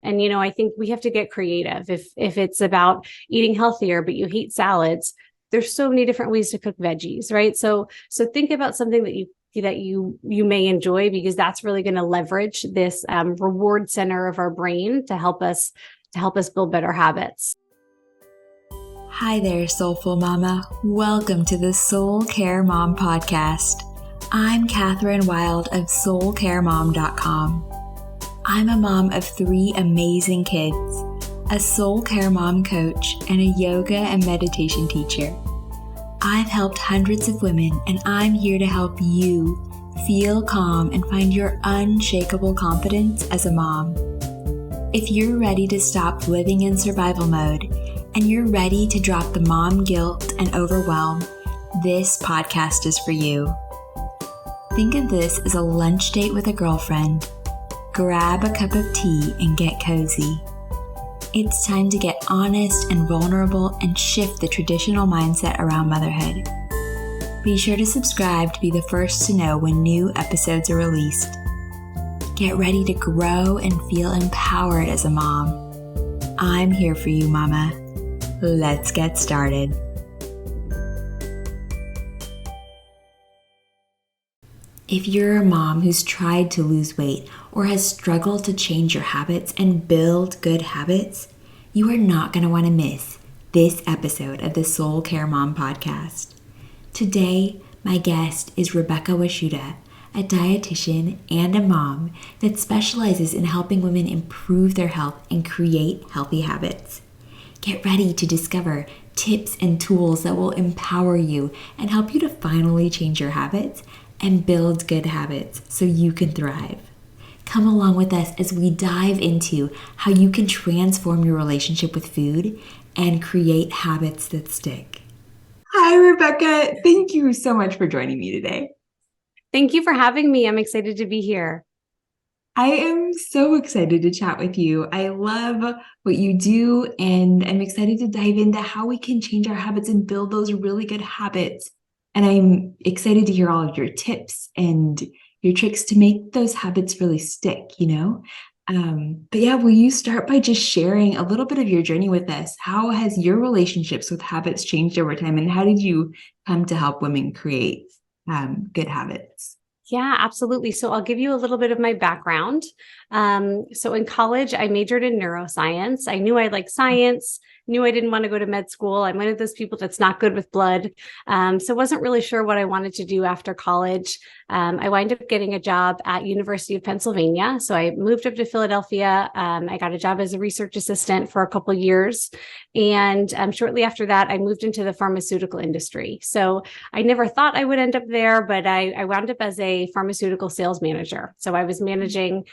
And, I think we have to get creative. If it's about eating healthier, but you hate salads, there's so many different ways to cook veggies, right? So think about something that you may enjoy, because that's really going to leverage this reward center of our brain to help us build better habits. Hi there, Soulful Mama. Welcome to the Soulcare Mom podcast. I'm Catherine Wilde of soulcaremom.com. I'm a mom of 3 amazing kids, a Soulcare mom coach, and a yoga and meditation teacher. I've helped hundreds of women, and I'm here to help you feel calm and find your unshakable confidence as a mom. If you're ready to stop living in survival mode and you're ready to drop the mom guilt and overwhelm, this podcast is for you. Think of this as a lunch date with a girlfriend. Grab a cup of tea and get cozy. It's time to get honest and vulnerable and shift the traditional mindset around motherhood. Be sure to subscribe to be the first to know when new episodes are released. Get ready to grow and feel empowered as a mom. I'm here for you, Mama. Let's get started. If you're a mom who's tried to lose weight or has struggled to change your habits and build good habits, you are not going to want to miss this episode of the Soulcare Mom podcast. Today, my guest is Rebecca Washuta, a dietitian and a mom that specializes in helping women improve their health and create healthy habits. Get ready to discover tips and tools that will empower you and help you to finally change your habits and build good habits so you can thrive. Come along with us as we dive into how you can transform your relationship with food and create habits that stick. Hi, Rebecca. Thank you so much for joining me today. Thank you for having me. I'm excited to be here. I am so excited to chat with you. I love what you do, and I'm excited to dive into how we can change our habits and build those really good habits. And I'm excited to hear all of your tips and your tricks to make those habits really stick, But yeah, will you start by just sharing a little bit of your journey with us? How has your relationships with habits changed over time, and how did you come to help women create good habits? Yeah, absolutely. So I'll give you a little bit of my background. So in college, I majored in neuroscience. I knew I liked science, knew I didn't want to go to med school. I'm one of those people that's not good with blood. So wasn't really sure what I wanted to do after college. I wound up getting a job at University of Pennsylvania. So I moved up to Philadelphia. I got a job as a research assistant for a couple of years. And shortly after that, I moved into the pharmaceutical industry. So I never thought I would end up there, but I wound up as a pharmaceutical sales manager. So I was managing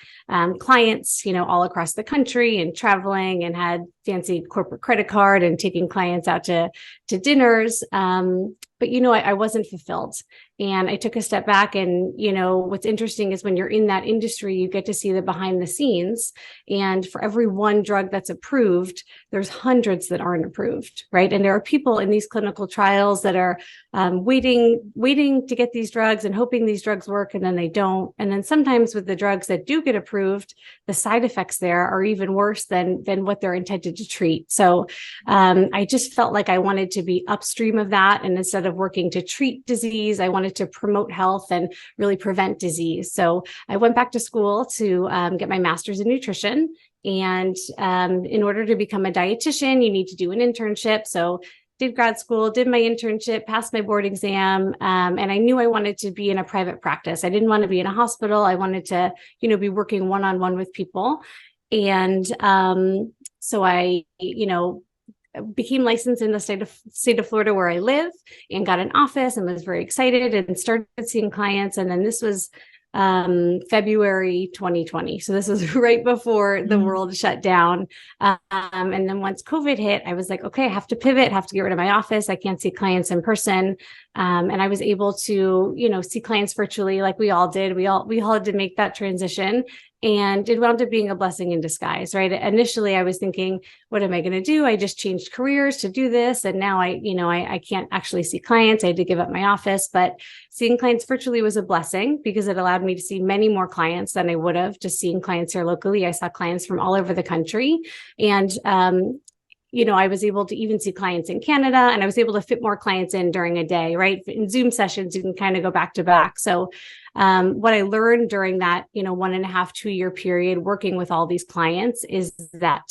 clients, all across the country and traveling, and had fancy corporate credit card and taking clients out to dinners. But, I wasn't fulfilled. And I took a step back, and, what's interesting is when you're in that industry, you get to see the behind the scenes. And for every one drug that's approved, there's hundreds that aren't approved, right? And there are people in these clinical trials that are waiting to get these drugs and hoping these drugs work, and then they don't. And then sometimes with the drugs that do get approved, the side effects there are even worse than what they're intended to treat. So I just felt like I wanted to be upstream of that. And instead of working to treat disease, I wanted to promote health and really prevent disease. So I went back to school to get my master's in nutrition. And in order to become a dietitian, you need to do an internship. So did grad school, did my internship, passed my board exam. And I knew I wanted to be in a private practice. I didn't want to be in a hospital. I wanted to, be working one-on-one with people. And so I, became licensed in the state of Florida where I live, and got an office, and was very excited and started seeing clients. And then this was February 2020. So this was right before the world shut down. And then once COVID hit, I was like, okay, I have to pivot, have to get rid of my office. I can't see clients in person. And I was able to, see clients virtually like we all did. We all had to make that transition. And it wound up being a blessing in disguise, right? Initially, I was thinking, what am I going to do? I just changed careers to do this. And now I can't actually see clients. I had to give up my office, but seeing clients virtually was a blessing because it allowed me to see many more clients than I would have just seeing clients here locally. I saw clients from all over the country. And, I was able to even see clients in Canada, and I was able to fit more clients in during a day, right? In Zoom sessions, you can kind of go back to back. So what I learned during that, 1.5, 2 year period working with all these clients is that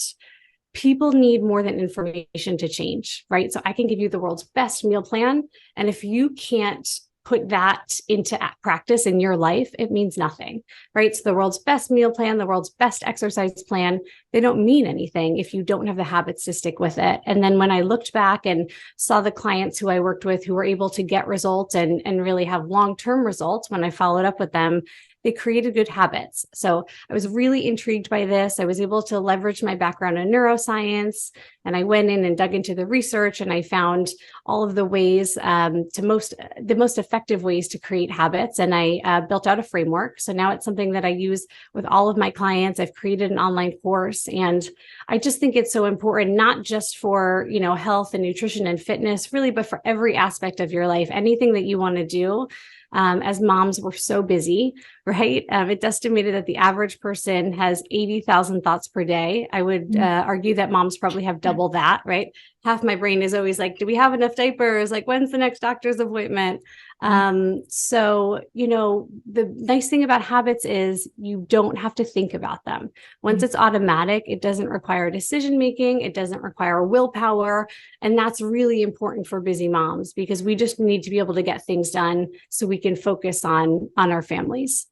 people need more than information to change, right? So I can give you the world's best meal plan. And if you can't put that into practice in your life, it means nothing, right? So the world's best meal plan, the world's best exercise plan, they don't mean anything if you don't have the habits to stick with it. And then when I looked back and saw the clients who I worked with who were able to get results and really have long-term results when I followed up with them, they created good habits. So I was really intrigued by this. I was able to leverage my background in neuroscience, and I went in and dug into the research, and I found all of the ways the most effective ways to create habits. And I built out a framework. So now it's something that I use with all of my clients. I've created an online course, and I just think it's so important, not just for, health and nutrition and fitness, really, but for every aspect of your life, anything that you want to do. As moms, we're so busy, right? It's estimated that the average person has 80,000 thoughts per day. I would argue that moms probably have double that, right? Half my brain is always like, do we have enough diapers? Like, when's the next doctor's appointment? So, the nice thing about habits is you don't have to think about them. Once it's automatic, it doesn't require decision making. It doesn't require willpower. And that's really important for busy moms because we just need to be able to get things done so we can focus on our families.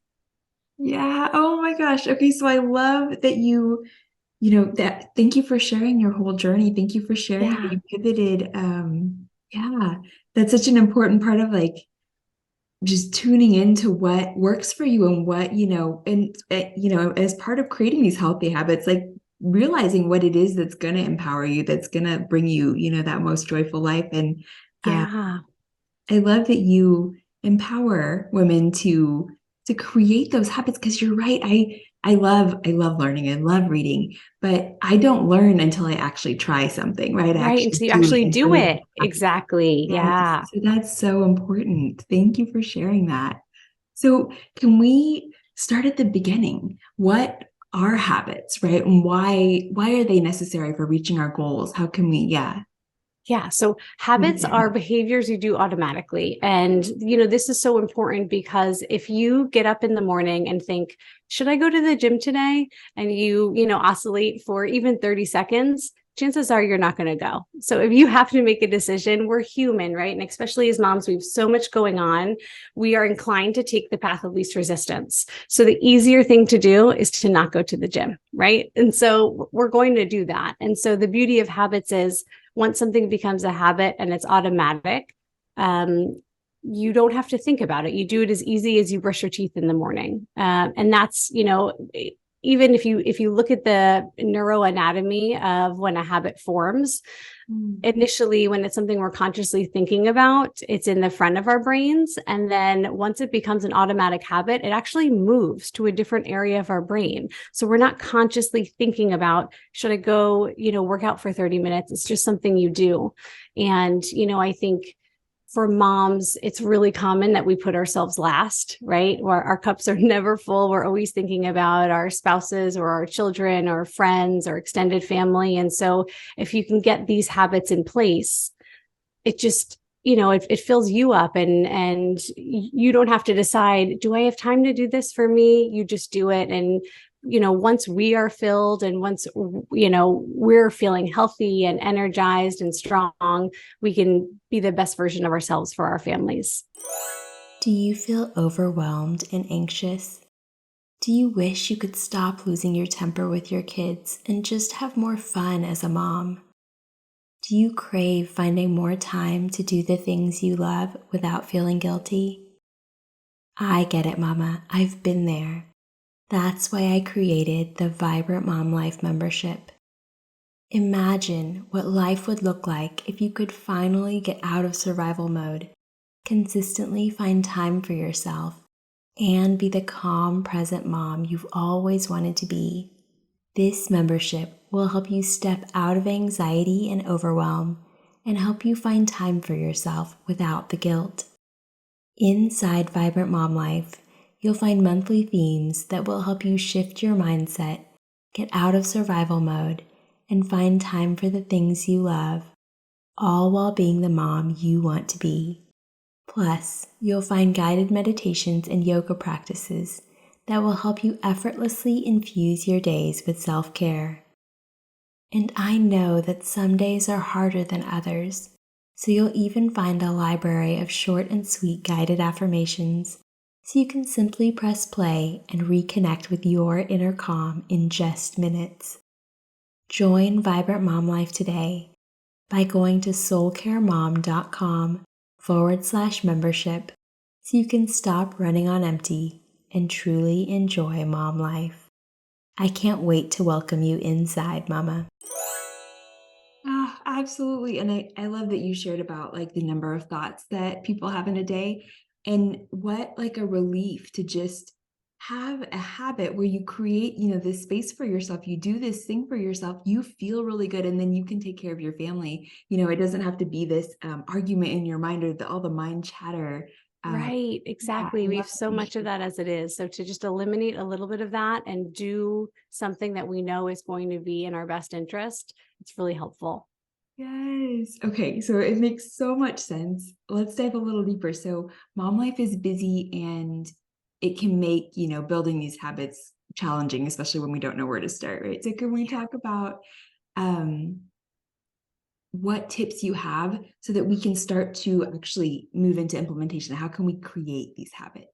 Yeah. Oh my gosh. Okay. So I love that thank you for sharing your whole journey. Thank you for sharing how you pivoted. Yeah, that's such an important part of just tuning into what works for you and what, as part of creating these healthy habits, realizing what it is that's going to empower you, that's going to bring you, that most joyful life. And I love that you empower women to create those habits, because you're right. I love learning and love reading, but I don't learn until I actually try something, right? Right. Until you actually do it. Exactly. Yeah. So that's so important. Thank you for sharing that. So can we start at the beginning? What are habits, right? And why are they necessary for reaching our goals? How can we, Yeah. So habits are behaviors you do automatically. And, this is so important because if you get up in the morning and think, should I go to the gym today? And you oscillate for even 30 seconds, chances are you're not going to go. So if you have to make a decision, we're human, right? And especially as moms, we have so much going on. We are inclined to take the path of least resistance. So the easier thing to do is to not go to the gym, right? And so we're going to do that. And so the beauty of habits is once something becomes a habit and it's automatic, you don't have to think about it. You do it as easy as you brush your teeth in the morning. And that's, even if you look at the neuroanatomy of when a habit forms, initially, when it's something we're consciously thinking about, it's in the front of our brains. And then once it becomes an automatic habit, it actually moves to a different area of our brain. So we're not consciously thinking about, should I go, work out for 30 minutes? It's just something you do. And, I think for moms, it's really common that we put ourselves last, right? Where our cups are never full. We're always thinking about our spouses or our children or friends or extended family. And so if you can get these habits in place, it just, it fills you up and you don't have to decide, do I have time to do this for me? You just do it. And once we are filled and once, we're feeling healthy and energized and strong, we can be the best version of ourselves for our families. Do you feel overwhelmed and anxious? Do you wish you could stop losing your temper with your kids and just have more fun as a mom? Do you crave finding more time to do the things you love without feeling guilty? I get it, Mama. I've been there. That's why I created the Vibrant Mom Life membership. Imagine what life would look like if you could finally get out of survival mode, consistently find time for yourself, and be the calm, present mom you've always wanted to be. This membership will help you step out of anxiety and overwhelm and help you find time for yourself without the guilt. Inside Vibrant Mom Life, you'll find monthly themes that will help you shift your mindset, get out of survival mode, and find time for the things you love, all while being the mom you want to be. Plus, you'll find guided meditations and yoga practices that will help you effortlessly infuse your days with self-care. And I know that some days are harder than others, so you'll even find a library of short and sweet guided affirmations so you can simply press play and reconnect with your inner calm in just minutes. Join Vibrant Mom Life today by going to soulcaremom.com/membership so you can stop running on empty and truly enjoy mom life. I can't wait to welcome you inside, Mama. Absolutely. And I love that you shared about like the number of thoughts that people have in a day, and what like a relief to just have a habit where you create, this space for yourself. You do this thing for yourself, you feel really good, and then you can take care of your family. It doesn't have to be this argument in your mind or all the mind chatter. Right, Yeah, exactly. I We love have that so you much of shared that that. as it is. So to just eliminate a little bit of that and do something that we know is going to be in our best interest, it's really helpful. Yes. Okay. So it makes so much sense. Let's dive a little deeper. So mom life is busy, and it can make, building these habits challenging, especially when we don't know where to start, right? So can we talk about um what tips you have so that we can start to actually move into implementation? How can we create these habits?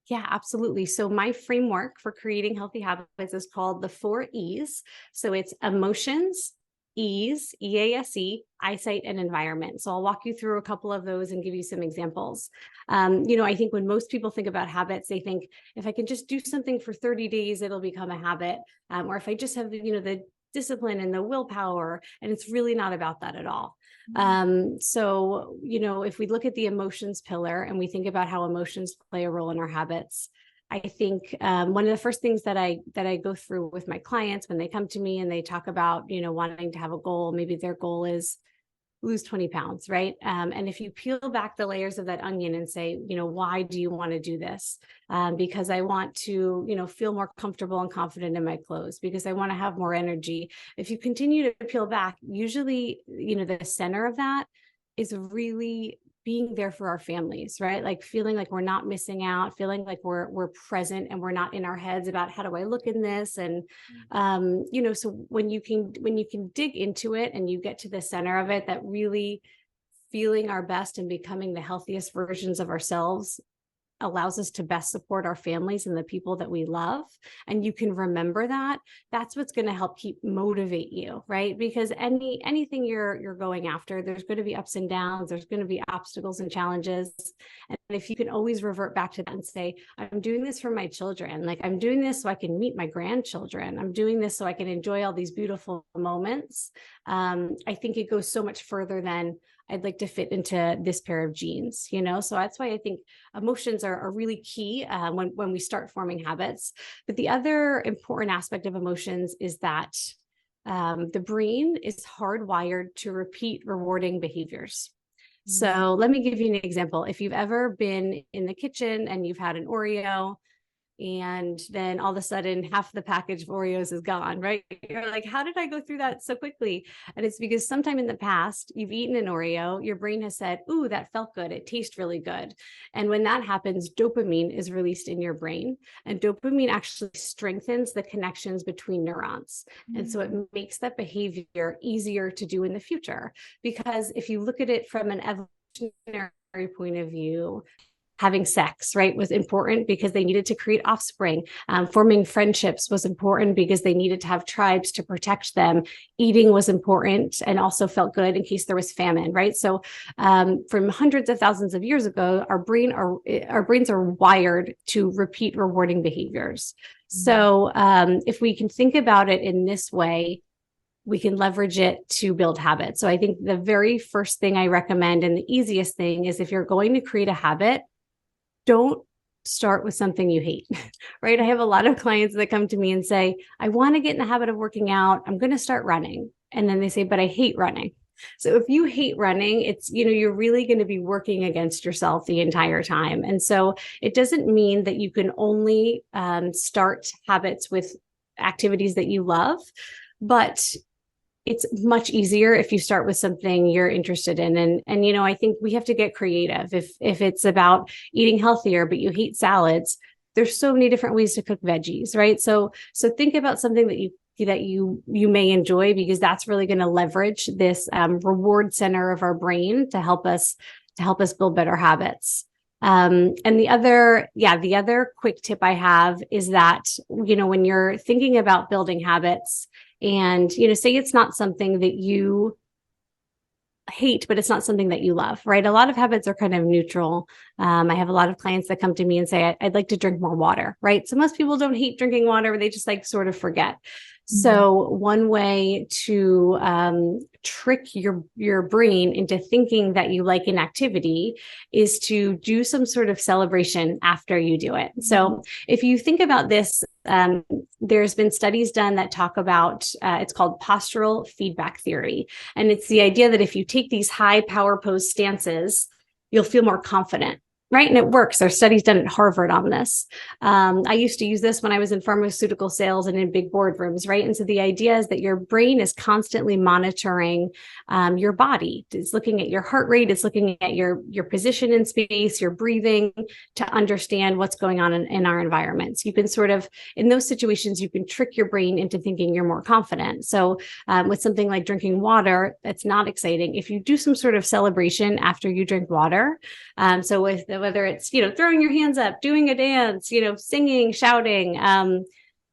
Yeah, absolutely. So my framework for creating healthy habits is called the 4 E's. So it's emotions, ease, EASE, eyesight, and environment. So I'll walk you through a couple of those and give you some examples. I think when most people think about habits, they think if I can just do something for 30 days, it'll become a habit. Or if I just have, the discipline and the willpower, and it's really not about that at all. If we look at the emotions pillar and we think about how emotions play a role in our habits, I think one of the first things that I go through with my clients when they come to me and they talk about, wanting to have a goal, maybe their goal is lose 20 pounds, right? And if you peel back the layers of that onion and say, why do you want to do this? Because I want to, feel more comfortable and confident in my clothes, because I want to have more energy. If you continue to peel back, usually, the center of that is really being there for our families, right? Like feeling like we're not missing out, feeling like we're present and we're not in our heads about how do I look in this. And so when you can dig into it and you get to the center of it, that really feeling our best and becoming the healthiest versions of ourselves allows us to best support our families and the people that we love. And you can remember that. That's what's going to help keep motivate you, right? Because anything you're going after, there's going to be ups and downs, there's going to be obstacles and challenges. And if you can always revert back to that and say, I'm doing this for my children, like I'm doing this so I can meet my grandchildren, I'm doing this so I can enjoy all these beautiful moments. I think it goes so much further than I'd like to fit into this pair of jeans, So that's why I think emotions are really key when we start forming habits. But the other important aspect of emotions is that the brain is hardwired to repeat rewarding behaviors. So let me give you an example. If you've ever been in the kitchen and you've had an Oreo, and then all of a sudden half the package of Oreos is gone, right? You're like, how did I go through that so quickly? And it's because sometime in the past, you've eaten an Oreo, your brain has said, ooh, that felt good. It tastes really good. And when that happens, dopamine is released in your brain. And dopamine actually strengthens the connections between neurons. And so it makes that behavior easier to do in the future. Because if you look at it from an evolutionary point of view, having sex, right, was important because they needed to create offspring. Forming friendships was important because they needed to have tribes to protect them. Eating was important and also felt good in case there was famine, right? So from hundreds of thousands of years ago, our brains are wired to repeat rewarding behaviors. So if we can think about it in this way, we can leverage it to build habits. So I think the very first thing I recommend, and the easiest thing, is if you're going to create a habit, don't start with something you hate, right? I have a lot of clients that come to me and say, I want to get in the habit of working out. I'm going to start running. And then they say, but I hate running. So if you hate running, it's, you're really going to be working against yourself the entire time. And so it doesn't mean that you can only start habits with activities that you love, but it's much easier if you start with something you're interested in. And I think we have to get creative. If it's about eating healthier, but you hate salads, there's so many different ways to cook veggies, right? So think about something that you may enjoy, because that's really going to leverage this reward center of our brain to help us build better habits. And the other quick tip I have is that, when you're thinking about building habits, and, say it's not something that you hate, but it's not something that you love, right? A lot of habits are kind of neutral. I have a lot of clients that come to me and say, I'd like to drink more water, right? So most people don't hate drinking water, they just sort of forget. So one way to trick your brain into thinking that you like an activity is to do some sort of celebration after you do it. So if you think about this, there's been studies done that talk about, it's called postural feedback theory. And it's the idea that if you take these high power pose stances, you'll feel more confident. Right. And it works. There's studies done at Harvard on this. I used to use this when I was in pharmaceutical sales and in big boardrooms. Right. And so the idea is that your brain is constantly monitoring your body. It's looking at your heart rate. It's looking at your position in space, your breathing, to understand what's going on in our environments. You can in those situations, you can trick your brain into thinking you're more confident. So with something like drinking water, that's not exciting. If you do some sort of celebration after you drink water, so whether it's, throwing your hands up, doing a dance, singing, shouting,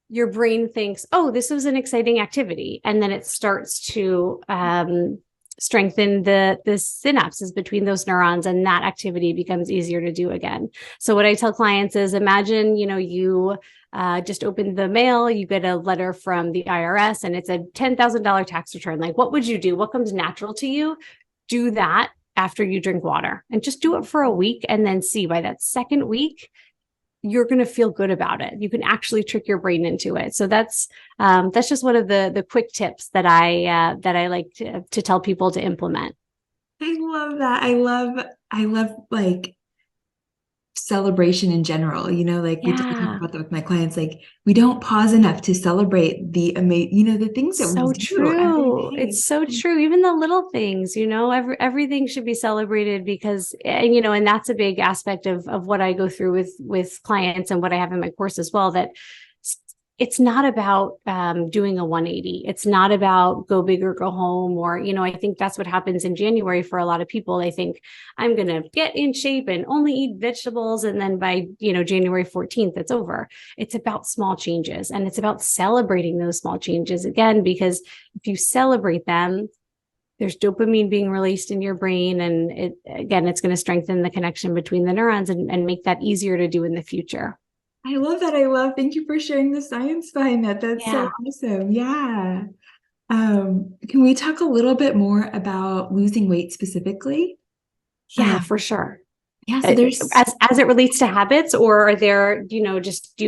your brain thinks, oh, this was an exciting activity. And then it starts to strengthen the synapses between those neurons, and that activity becomes easier to do again. So what I tell clients is, imagine, you just opened the mail, you get a letter from the IRS and it's a $10,000 tax return. Like, what would you do? What comes natural to you? Do that after you drink water, and just do it for a week, and then see by that second week, you're going to feel good about it. You can actually trick your brain into it. So that's just one of the quick tips that I like to tell people to implement. I love that. I love celebration in general, we talk about that with my clients. We don't pause enough to celebrate the the things that we do every day. It's so true. Even the little things, everything should be celebrated, because, and that's a big aspect of what I go through with clients, and what I have in my course as well, that it's not about doing a 180. It's not about go big or go home, or, I think that's what happens in January for a lot of people. They think, I'm going to get in shape and only eat vegetables. And then by, January 14th, it's over. It's about small changes, and it's about celebrating those small changes again, because if you celebrate them, there's dopamine being released in your brain. And it's going to strengthen the connection between the neurons and make that easier to do in the future. I love that. Thank you for sharing the science behind that. That's so awesome. Yeah. Can we talk a little bit more about losing weight specifically? Yeah, for sure. Yeah. So there's as it relates to habits, or are there, do you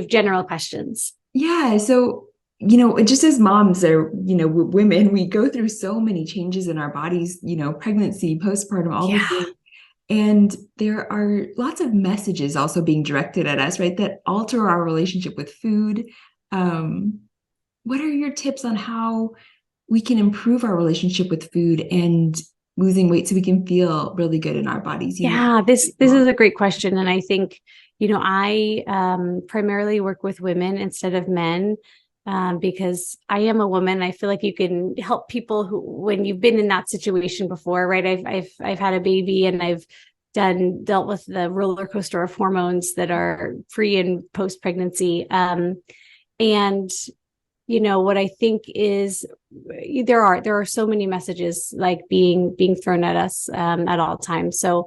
have general questions? Yeah. So, just as moms or, women, we go through so many changes in our bodies, pregnancy, postpartum, all the things. And there are lots of messages also being directed at us, right, that alter our relationship with food. What are your tips on how we can improve our relationship with food and losing weight so we can feel really good in our bodies? This is a great question. And I think, I primarily work with women instead of men. Because I am a woman, I feel like you can help people when you've been in that situation before, right? I've had a baby, and I've dealt with the roller coaster of hormones that are pre and post pregnancy. And what I think is there are so many messages being thrown at us at all times. So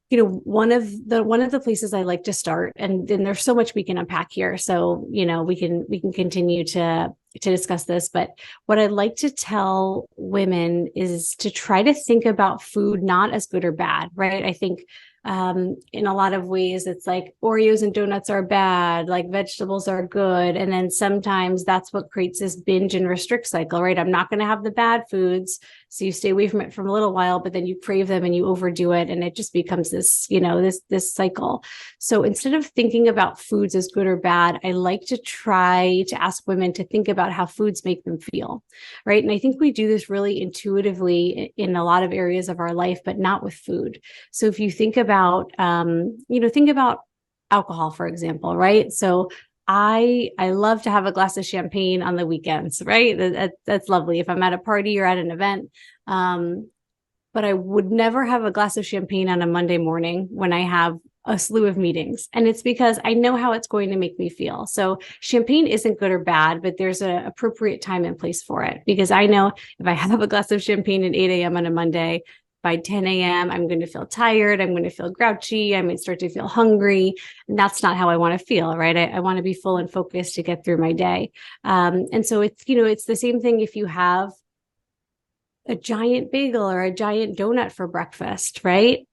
one of the places I like to start, and then there's so much we can unpack here. So, we can continue to to discuss this, but what I'd like to tell women is to try to think about food not as good or bad, right? I think in a lot of ways, it's like Oreos and donuts are bad, like vegetables are good. And then sometimes that's what creates this binge and restrict cycle, right? I'm not going to have the bad foods. So you stay away from it for a little while, but then you crave them and you overdo it. And it just becomes this, this cycle. So instead of thinking about foods as good or bad, I like to try to ask women to think about how foods make them feel, right? And I think we do this really intuitively in a lot of areas of our life, but not with food. So if you think about, think about alcohol, for example, right? So I love to have a glass of champagne on the weekends, right? That's lovely if I'm at a party or at an event. But I would never have a glass of champagne on a Monday morning when I have a slew of meetings. And it's because I know how it's going to make me feel. So champagne isn't good or bad, but there's an appropriate time and place for it. Because I know if I have a glass of champagne at 8 a.m. on a Monday, by 10 a.m., I'm going to feel tired. I'm going to feel grouchy. I might start to feel hungry. And that's not how I want to feel, right? I want to be full and focused to get through my day. And so it's the same thing if you have a giant bagel or a giant donut for breakfast, right?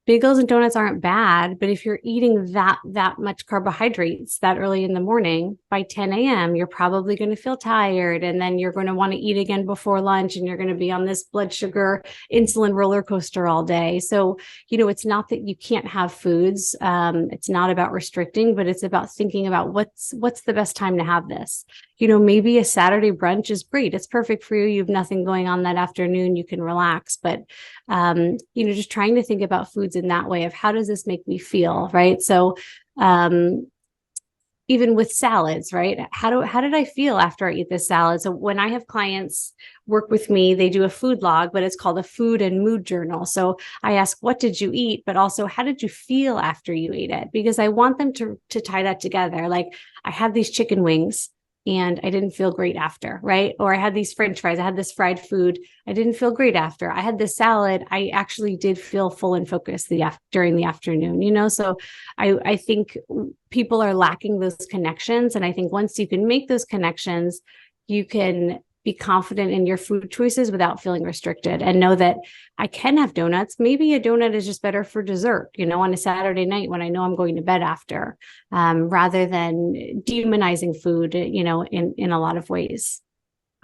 Bagels and donuts aren't bad, but if you're eating that much carbohydrates that early in the morning, by 10 a.m., you're probably going to feel tired. And then you're going to want to eat again before lunch. And you're going to be on this blood sugar insulin roller coaster all day. So, it's not that you can't have foods. It's not about restricting, but it's about thinking about what's the best time to have this. Maybe a Saturday brunch is great. It's perfect for you. You have nothing going on that afternoon. You can relax. But, just trying to think about foods in that way of how does this make me feel, right? So even with salads, right? How did I feel after I eat this salad? So when I have clients work with me, they do a food log, but it's called a food and mood journal. So I ask, what did you eat? But also, how did you feel after you ate it? Because I want them to tie that together. Like, I had these chicken wings and I didn't feel great after, right? Or I had these French fries, I had this fried food, I didn't feel great after. I had this salad, I actually did feel full and focused during the afternoon, So I think people are lacking those connections. And I think once you can make those connections, you can be confident in your food choices without feeling restricted and know that I can have donuts. Maybe a donut is just better for dessert, on a Saturday night when I know I'm going to bed after, rather than demonizing food, in a lot of ways.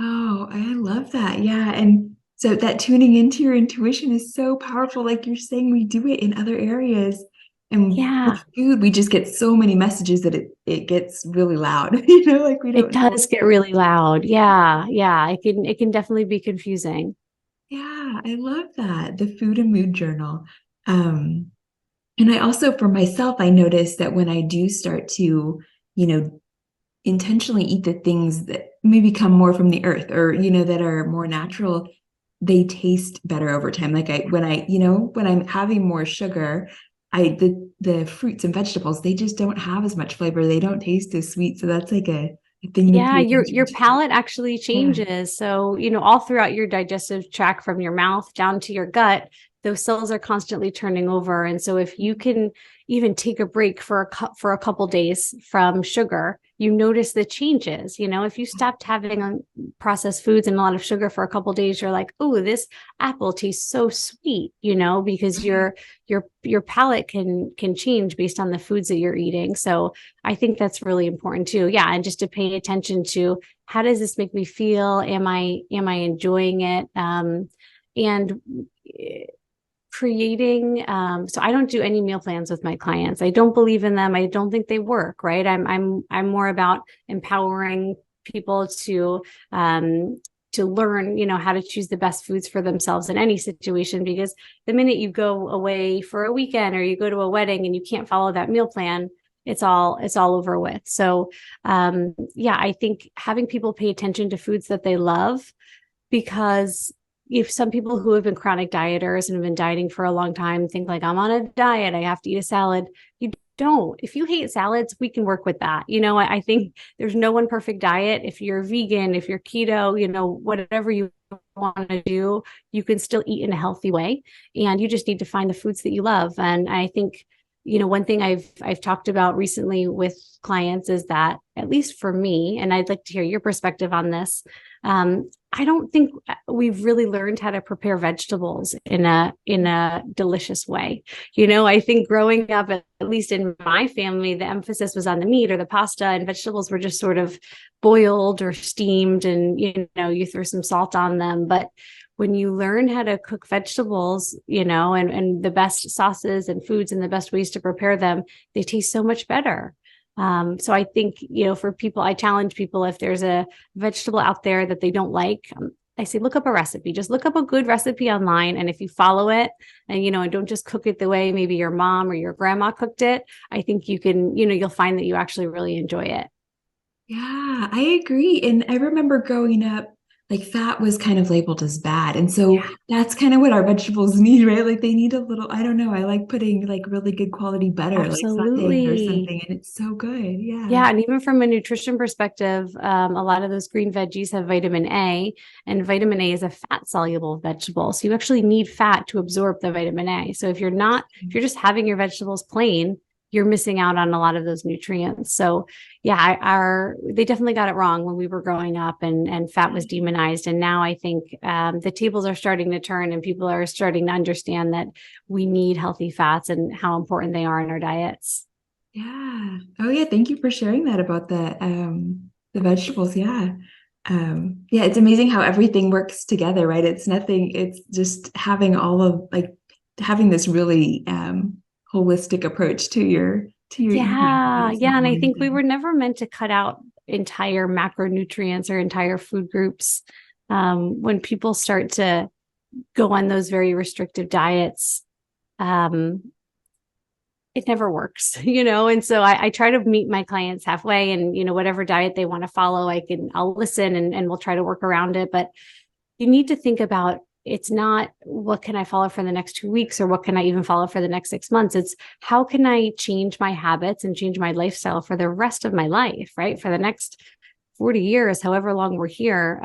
Oh, I love that. Yeah. And so that tuning into your intuition is so powerful. Like you're saying, we do it in other areas. And with food, we just get so many messages that it gets really loud. Like we don't. It does get really loud. Yeah. It can definitely be confusing. Yeah, I love that. The food and mood journal. And I also, for myself, I noticed that when I do start to, intentionally eat the things that maybe come more from the earth or, that are more natural, they taste better over time. Like when I'm having more sugar, the fruits and vegetables, they just don't have as much flavor. They don't taste as sweet. So that's like a thing. Yeah, your palate actually changes. Yeah. So, all throughout your digestive tract from your mouth down to your gut, those cells are constantly turning over. And so if you can even take a break for a couple days from sugar, you notice the changes. If you stopped having processed foods and a lot of sugar for a couple days, you're like, oh, this apple tastes so sweet, because your palate can change based on the foods that you're eating. So I think that's really important too. Yeah. And just to pay attention to, how does this make me feel? Am I enjoying it? And creating, so I don't do any meal plans with my clients. I don't believe in them. I don't think they work, right? I'm more about empowering people to learn, how to choose the best foods for themselves in any situation, because the minute you go away for a weekend or you go to a wedding and you can't follow that meal plan, it's all over with. So, I think having people pay attention to foods that they love, because if some people who have been chronic dieters and have been dieting for a long time think like, I'm on a diet, I have to eat a salad. You don't. If you hate salads, we can work with that. I think there's no one perfect diet. If you're vegan, if you're keto, whatever you want to do, you can still eat in a healthy way. And you just need to find the foods that you love. And I think one thing I've talked about recently with clients is that, at least for me, and I'd like to hear your perspective on this, I don't think we've really learned how to prepare vegetables in a delicious way. I think growing up, at least in my family, the emphasis was on the meat or the pasta, and vegetables were just sort of boiled or steamed, and you throw some salt on them. But when you learn how to cook vegetables, and the best sauces and foods and the best ways to prepare them, they taste so much better. So I think, for people, I challenge people, if there's a vegetable out there that they don't like, I say, look up a recipe, just look up a good recipe online. And if you follow it and, and don't just cook it the way maybe your mom or your grandma cooked it, I think you can, you'll find that you actually really enjoy it. Yeah, I agree. And I remember growing up, like fat was kind of labeled as bad. And so that's kind of what our vegetables need, right? Like they need a little, I don't know. I like putting like really good quality butter, Absolutely. like sauteing or something. And it's so good. Yeah. Yeah. And even from a nutrition perspective, a lot of those green veggies have vitamin A, and vitamin A is a fat soluble vegetable. So you actually need fat to absorb the vitamin A. So if you're just having your vegetables plain, you're missing out on a lot of those nutrients. So yeah, they definitely got it wrong when we were growing up, and fat was demonized. And now I think the tables are starting to turn, and people are starting to understand that we need healthy fats and how important they are in our diets. Yeah. Oh yeah. Thank you for sharing that about the vegetables. Yeah. Yeah, it's amazing how everything works together, right? It's just having having this really holistic approach to your Yeah. eating. Yeah. And I think we were never meant to cut out entire macronutrients or entire food groups. When people start to go on those very restrictive diets, it never works, and so I try to meet my clients halfway, and, whatever diet they want to follow, I'll listen, and we'll try to work around it. But you need to think about, it's not what can I follow for the next 2 weeks, or what can I even follow for the next 6 months? It's how can I change my habits and change my lifestyle for the rest of my life, right? For the next 40 years, however long we're here,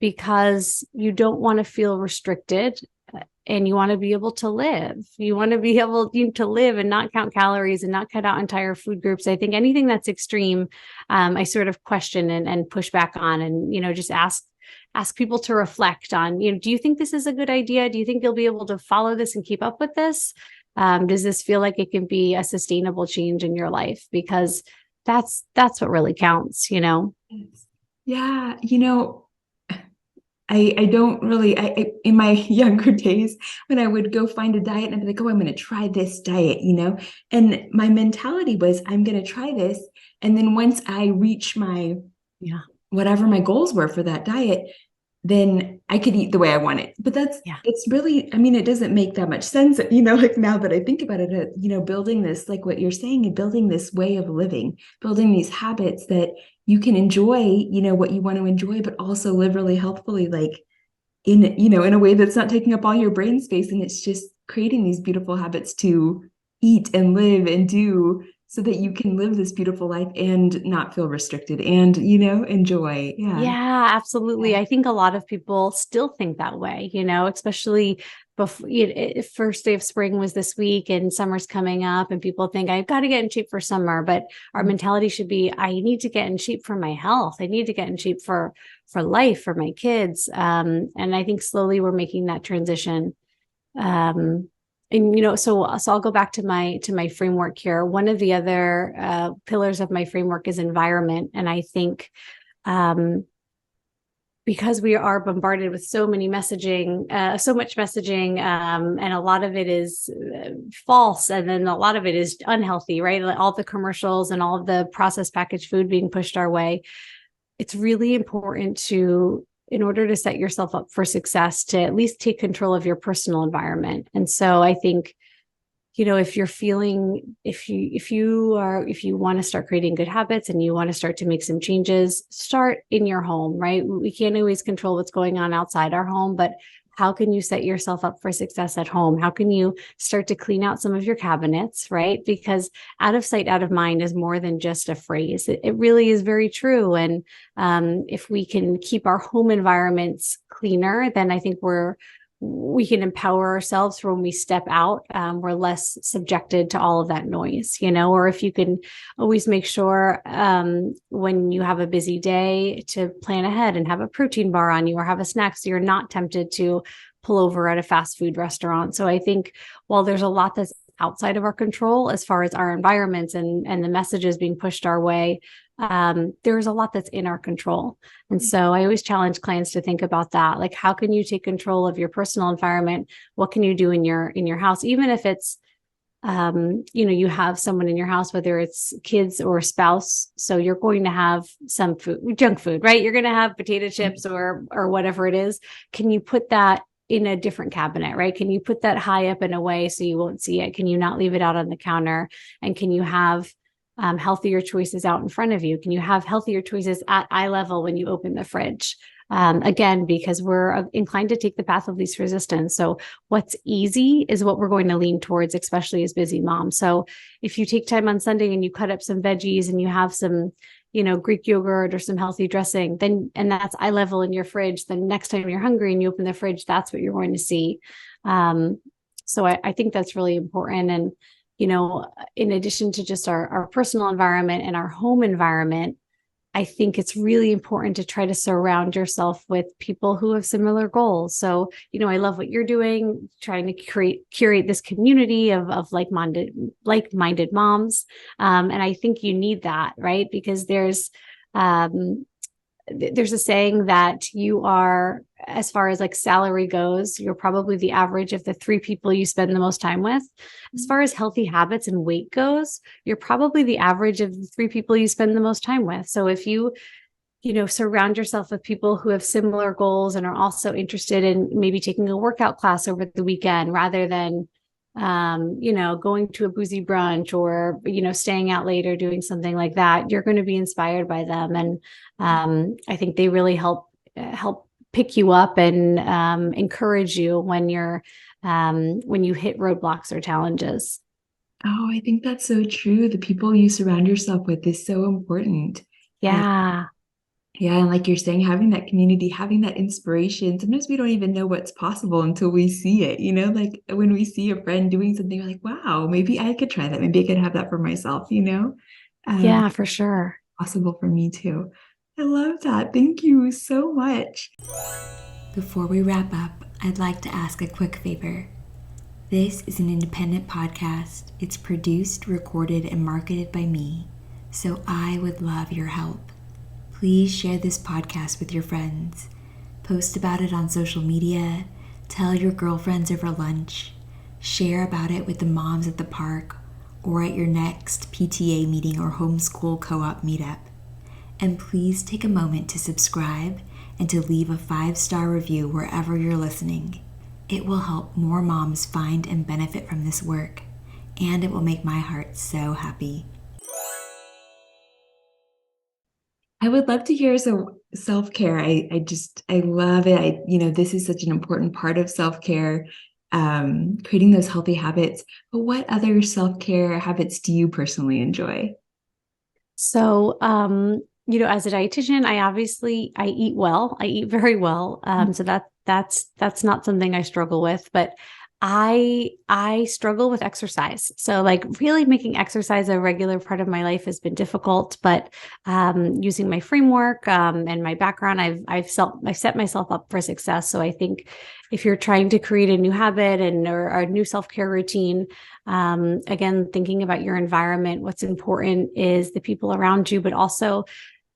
because you don't want to feel restricted, and you want to be able to live. You want to be able to live and not count calories and not cut out entire food groups. I think anything that's extreme, I sort of question and push back on, and, just ask people to reflect on, do you think this is a good idea? Do you think you'll be able to follow this and keep up with this? Does this feel like it can be a sustainable change in your life? Because that's what really counts, Yeah. I don't really, in my younger days, when I would go find a diet and I'd be like, oh, I'm going to try this diet, and my mentality was, I'm going to try this. And then once I reach whatever my goals were for that diet, then I could eat the way I want it. But it's really, it doesn't make that much sense, like now that I think about it, building this, like what you're saying, and building this way of living, building these habits that you can enjoy, what you want to enjoy, but also live really healthfully, like in a way that's not taking up all your brain space. And it's just creating these beautiful habits to eat and live and do, so that you can live this beautiful life and not feel restricted and, enjoy. Yeah, absolutely. I think a lot of people still think that way, especially before first day of spring was this week, and summer's coming up, and people think I've got to get in shape for summer. But our mentality should be, I need to get in shape for my health. I need to get in shape for life, for my kids. And I think slowly we're making that transition. And, so I'll go back to my framework here. One of the other pillars of my framework is environment. And I think because we are bombarded with so much messaging, and a lot of it is false, and then a lot of it is unhealthy, right? Like all the commercials and all of the processed packaged food being pushed our way. It's really important to, in order to set yourself up for success, to at least take control of your personal environment. And so I think, if you're feeling, if you want to start creating good habits and you want to start to make some changes, start in your home, right? We can't always control what's going on outside our home, but how can you set yourself up for success at home? How can you start to clean out some of your cabinets, right? Because out of sight, out of mind is more than just a phrase. It really is very true. And, if we can keep our home environments cleaner, then I think we're we can empower ourselves for when we step out. We're less subjected to all of that noise, or if you can always make sure when you have a busy day to plan ahead and have a protein bar on you or have a snack so you're not tempted to pull over at a fast food restaurant. So I think while there's a lot that's outside of our control as far as our environments and the messages being pushed our way, there's a lot that's in our control. And so I always challenge clients to think about that. Like, how can you take control of your personal environment? What can you do in your house? Even if it's, you have someone in your house, whether it's kids or spouse. So you're going to have some food, junk food, right? You're going to have potato chips or whatever it is. Can you put that in a different cabinet, right? Can you put that high up and away so you won't see it? Can you not leave it out on the counter? And can you have healthier choices out in front of you? Can you have healthier choices at eye level when you open the fridge? Again, because we're inclined to take the path of least resistance. So what's easy is what we're going to lean towards, especially as busy moms. So if you take time on Sunday and you cut up some veggies and you have some, Greek yogurt or some healthy dressing, and that's eye level in your fridge, then next time you're hungry and you open the fridge, that's what you're going to see. So I think that's really important. And, in addition to just our personal environment and our home environment, I think it's really important to try to surround yourself with people who have similar goals. So, I love what you're doing, trying to curate this community of like-minded moms. And I think you need that, right? Because there's a saying that you are, as far as like salary goes, you're probably the average of the 3 people you spend the most time with. As far as healthy habits and weight goes, you're probably the average of the 3 people you spend the most time with. So if you, surround yourself with people who have similar goals and are also interested in maybe taking a workout class over the weekend rather than, going to a boozy brunch or, staying out late or doing something like that, you're going to be inspired by them. And I think they really help pick you up and encourage you when you hit roadblocks or challenges. Oh, I think that's so true. The people you surround yourself with is so important. Yeah. Yeah. And like you're saying, having that community, having that inspiration, sometimes we don't even know what's possible until we see it. Like when we see a friend doing something, we're like, wow, maybe I could try that. Maybe I could have that for myself, Yeah, for sure. Possible for me too. I love that. Thank you so much. Before we wrap up, I'd like to ask a quick favor. This is an independent podcast. It's produced, recorded, and marketed by me, so I would love your help. Please share this podcast with your friends. Post about it on social media. Tell your girlfriends over lunch. Share about it with the moms at the park or at your next PTA meeting or homeschool co-op meetup. And please take a moment to subscribe and to leave a 5-star review wherever you're listening. It will help more moms find and benefit from this work, and it will make my heart so happy. I would love to hear some self-care. I love it. This is such an important part of self-care, creating those healthy habits. But what other self-care habits do you personally enjoy? So, as a dietitian, I eat well. I eat very well. So that's not something I struggle with, but I struggle with exercise. So like really making exercise a regular part of my life has been difficult, but using my framework and my background, I've set myself up for success. So I think if you're trying to create a new habit or a new self-care routine, again, thinking about your environment, what's important is the people around you, but also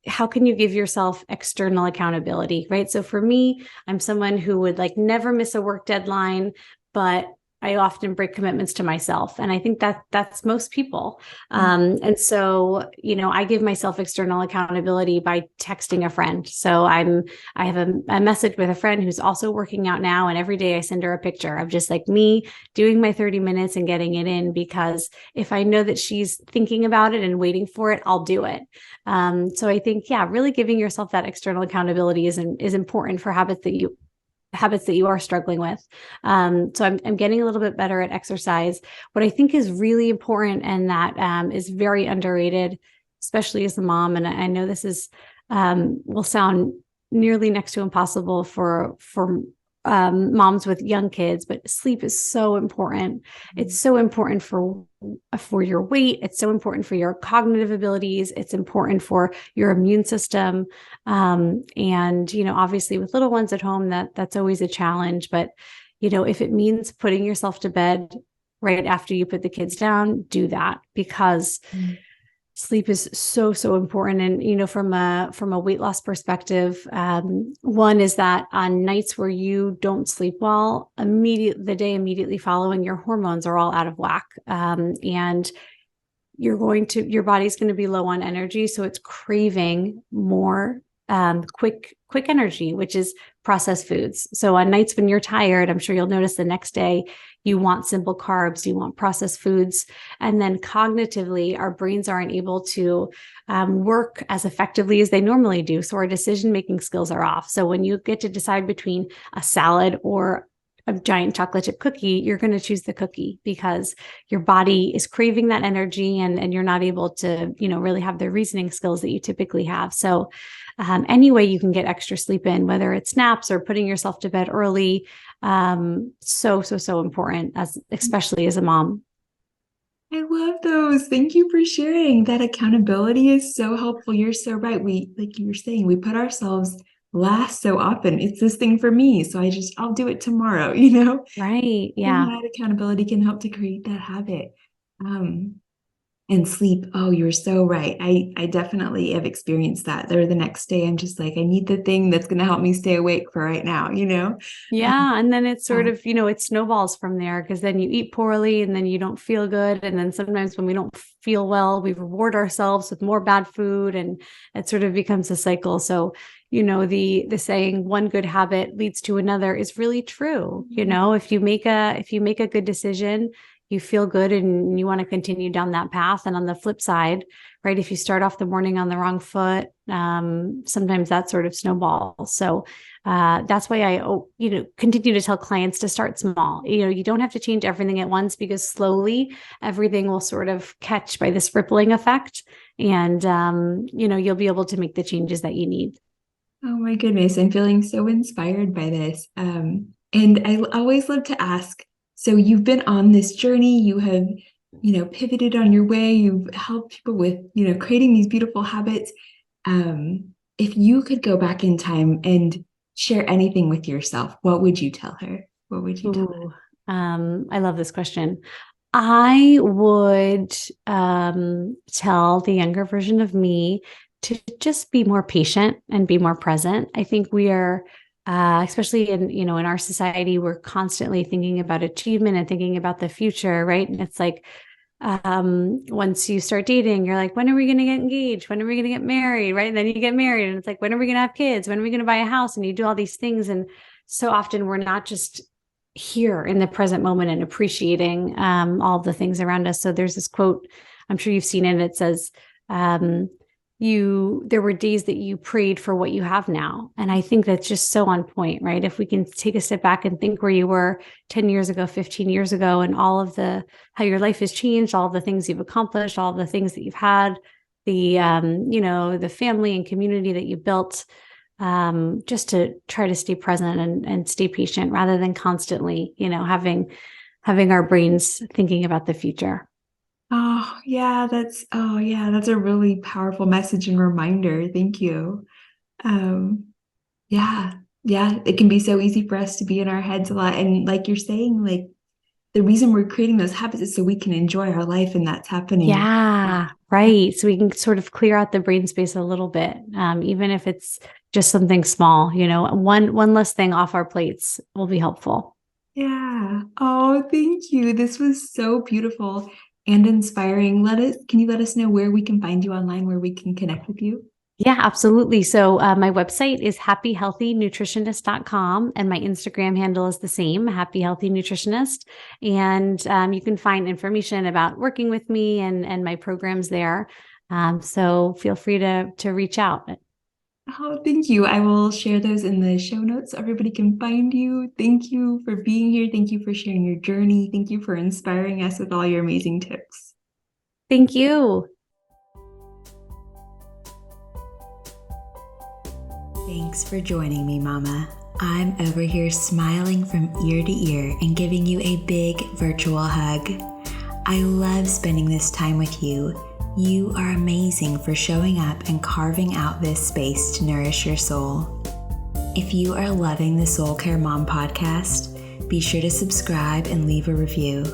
how can you give yourself external accountability, right? So for me, I'm someone who would like never miss a work deadline, but I often break commitments to myself. And I think that's most people. And so, I give myself external accountability by texting a friend. So I have a message with a friend who's also working out now. And every day I send her a picture of just like me doing my 30 minutes and getting it in, because if I know that she's thinking about it and waiting for it, I'll do it. So I think, really giving yourself that external accountability is important for habits that you are struggling with. So I'm getting a little bit better at exercise. What I think is really important and that is very underrated, especially as a mom, and I know this is will sound nearly next to impossible for moms with young kids, but sleep is so important. It's so important for your weight. It's so important for your cognitive abilities. It's important for your immune system. And, obviously with little ones at home, that's always a challenge. But, if it means putting yourself to bed right after you put the kids down, do that, because sleep is so, so important. And, from a weight loss perspective, one is that on nights where you don't sleep well, the day immediately following, your hormones are all out of whack. And your body's going to be low on energy. So it's craving more quick energy, which is processed foods. So on nights when you're tired, I'm sure you'll notice the next day you want simple carbs, you want processed foods. And then cognitively, our brains aren't able to work as effectively as they normally do. So our decision-making skills are off. So when you get to decide between a salad or a giant chocolate chip cookie, you're going to choose the cookie because your body is craving that energy and you're not able to, really have the reasoning skills that you typically have. So any way you can get extra sleep in, whether it's naps or putting yourself to bed early, so important, especially as a mom. I love those. Thank you for sharing. That accountability is so helpful. You're so right. Like you were saying, we put ourselves last so often. It's this thing for me, so I'll do it tomorrow, Right. Yeah. And that accountability can help to create that habit. And sleep. Oh, you're so right. I definitely have experienced that. Or the next day, I'm just like, I need the thing that's going to help me stay awake for right now, Yeah. And then it's sort of, it snowballs from there, because then you eat poorly and then you don't feel good. And then sometimes when we don't feel well, we reward ourselves with more bad food, and it sort of becomes a cycle. So, the saying one good habit leads to another is really true. If you make a good decision, you feel good and you want to continue down that path. And on the flip side, right, if you start off the morning on the wrong foot, sometimes that sort of snowballs. So that's why I, continue to tell clients to start small. You don't have to change everything at once, because slowly everything will sort of catch by this rippling effect. And, you'll be able to make the changes that you need. Oh my goodness. I'm feeling so inspired by this. And I always love to ask, so you've been on this journey, you have, pivoted on your way, you've helped people with, creating these beautiful habits. If you could go back in time and share anything with yourself, what would you tell her? What would you tell her? I love this question. I would tell the younger version of me to just be more patient and be more present. I think we are, especially in our society, we're constantly thinking about achievement and thinking about the future, right? And it's like, once you start dating, you're like, when are we going to get engaged? When are we going to get married? Right. And then you get married and it's like, when are we going to have kids? When are we going to buy a house? And you do all these things. And so often we're not just here in the present moment and appreciating, all the things around us. So there's this quote, I'm sure you've seen it. It says, there were days that you prayed for what you have now. And I think that's just so on point, right? If we can take a step back and think where you were 10 years ago, 15 years ago, and all of how your life has changed, all of the things you've accomplished, all of the things that you've had, the family and community that you built, just to try to stay present and stay patient rather than constantly, having our brains thinking about the future. Oh yeah, that's a really powerful message and reminder. Thank you. Yeah, it can be so easy for us to be in our heads a lot. And like you're saying, like the reason we're creating those habits is so we can enjoy our life, and that's happening. Yeah, right. So we can sort of clear out the brain space a little bit, even if it's just something small, one less thing off our plates will be helpful. Yeah. Oh, thank you. This was so beautiful and inspiring. Can you let us know where we can find you online, where we can connect with you? Yeah, absolutely. So my website is happyhealthynutritionist.com, and my Instagram handle is the same, Happy Healthy Nutritionist. And you can find information about working with me and my programs there. So feel free to reach out. Oh, thank you. I will share those in the show notes so everybody can find you. Thank you for being here. Thank you for sharing your journey. Thank you for inspiring us with all your amazing tips. Thank you. Thanks for joining me, Mama. I'm over here smiling from ear to ear and giving you a big virtual hug. I love spending this time with you. You are amazing for showing up and carving out this space to nourish your soul. If you are loving the Soulcare Mom podcast, be sure to subscribe and leave a review.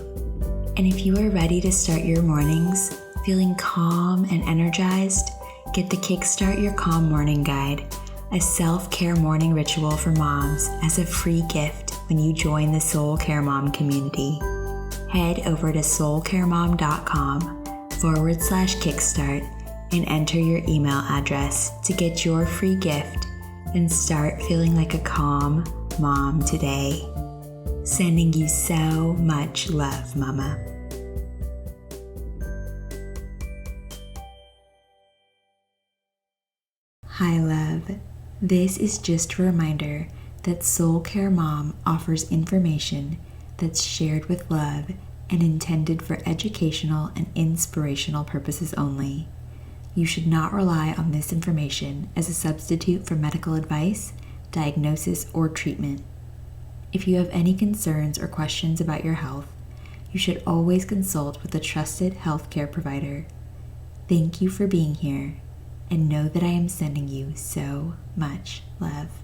And if you are ready to start your mornings feeling calm and energized, get the Kickstart Your Calm Morning Guide, a self-care morning ritual for moms, as a free gift when you join the Soulcare Mom community. Head over to soulcaremom.com/kickstart and enter your email address to get your free gift and start feeling like a calm mom today. Sending you so much love, Mama. Hi, love. This is just a reminder that Soulcare Mom offers information that's shared with love and intended for educational and inspirational purposes only. You should not rely on this information as a substitute for medical advice, diagnosis, or treatment. If you have any concerns or questions about your health, you should always consult with a trusted healthcare provider. Thank you for being here, and know that I am sending you so much love.